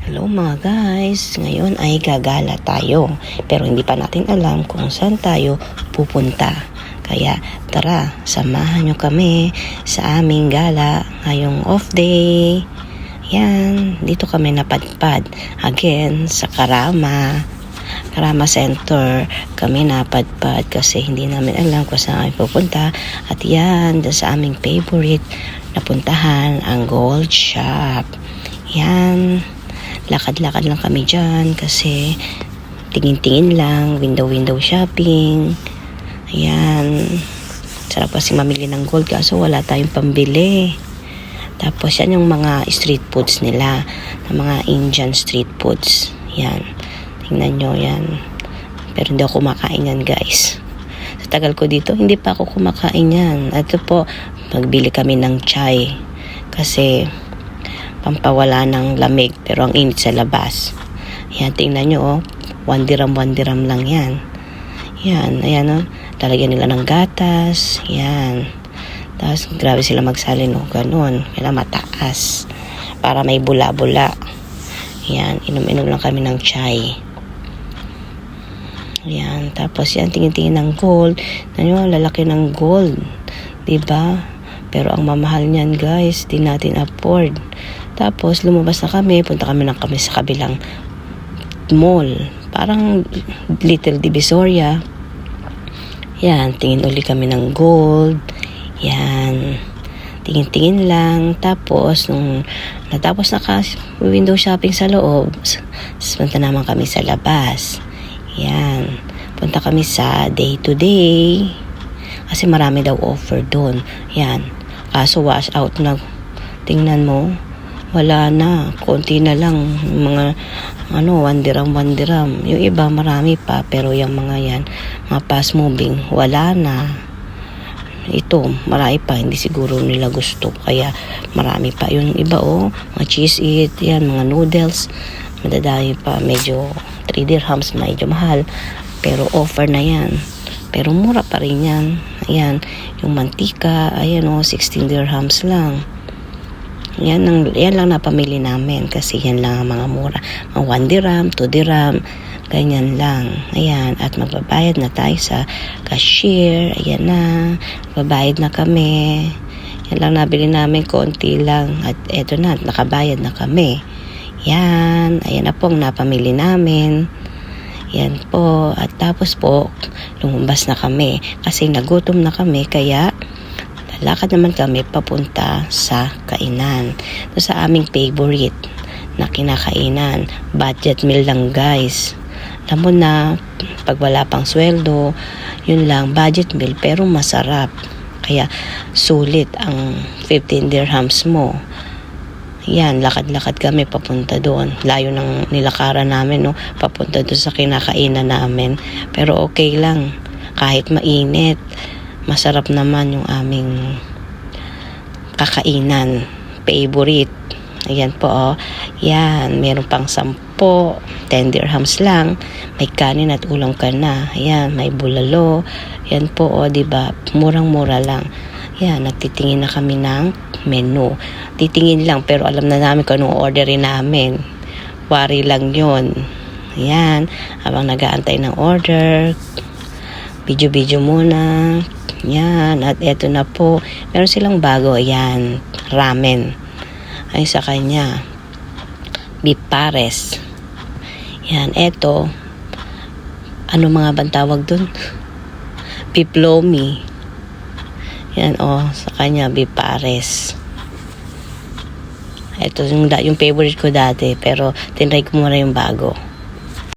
Hello mga guys, ngayon ay gagala tayo pero hindi pa natin alam kung saan tayo pupunta. Kaya tara, samahan nyo kami sa aming gala ngayong off day. Yan, dito kami napadpad again sa Karama Center. Kami napadpad kasi hindi namin alam kung saan kami pupunta. At yan, sa aming favorite na puntahan, ang Gold Shop. Yan, lakad-lakad lang kami dyan kasi tingin-tingin lang, window shopping. Ayan, sarap kasi mamili ng gold kaso wala tayong pambili. Tapos yan yung mga street foods nila, mga Indian street foods. Yan, tingnan nyo yan. Pero hindi ako kumakain yan guys. Sa tagal ko dito, hindi pa ako kumakain yan. Ito po, magbili kami ng chai kasi pampawala ng lamig pero ang init sa labas. Yan, tingnan nyo oh, 1 dirham lang yan. Yan, ayan oh, lalagyan nila ng gatas. Yan, tapos grabe sila magsalin oh, ganun, kailangan mataas para may bula-bula. Yan, inom-inom lang kami ng chai. Yan, tapos yan, tingin-tingin ng gold. Ano, lalaki ng gold, diba? Pero ang mamahal niyan guys, di natin afford. Tapos lumabas na kami, punta kami sa kabilang mall. Parang Little Divisoria. Yan, tingin uli kami ng gold. Yan, tingin-tingin lang. Tapos nung natapos na window shopping sa loob, punta naman kami sa labas. Yan, punta kami sa day to day kasi marami daw offer doon. Yan, kaso wash out na. Tingnan mo, wala na, konti na lang, mga 1 dirham. Yung iba marami pa, pero yung mga yan, mga fast moving, wala na. Ito, marami pa, hindi siguro nila gusto, kaya marami pa. Yung iba oh, mga cheese it, yan, mga noodles, madadami pa, medyo 3 dirhams, medyo mahal, pero offer na yan. Pero mura pa rin yan. Ayan, yung mantika, ayan oh, 16 dirhams lang. Yan lang napamili namin kasi yan lang ang mga mura. Mga 1 dirham, 2 dirham, ganyan lang. Ayan, at magbabayad na tayo sa cashier. Ayan na, magbabayad na kami. Yan lang nabili namin, konti lang. At eto na, nakabayad na kami. Yan, ayan na po ang napamili namin. Yan po, at tapos po, lumabas na kami kasi nagutom na kami, kaya lalakad naman kami papunta sa kainan. So, sa aming favorite na kinakainan, budget meal lang guys. Alam mo na, pag wala pang sweldo, yun lang, budget meal, pero masarap. Kaya sulit ang 15 dirhams mo. Yan, lakad-lakad kami papunta doon. Layo ng nilakaran namin, no? Papunta doon sa kinakainan namin. Pero okay lang, kahit mainit, masarap naman yung aming kakainan. Favorite. Ayan po oh. Yan, meron pang 10, 10 dirhams lang. May kanin at ulam ka na. Ayan, may bulalo. Yan po oh, diba? Murang-mura lang. Yan, nagtitingin na kami ng menu. Titingin lang, pero alam na namin kung anong orderin namin. Wari lang yun. Ayan, habang nag-aantay ng order, video muna. Yan, at eto na po. Meron silang bago, ayan, ramen. Ay sa kanya, beef pares. Yan, eto, ano mga bang tawag dun? Beef lomi. Yan, oh, sa kanya, beef pares. Ito yung favorite ko dati, pero tinry ko muna yung bago.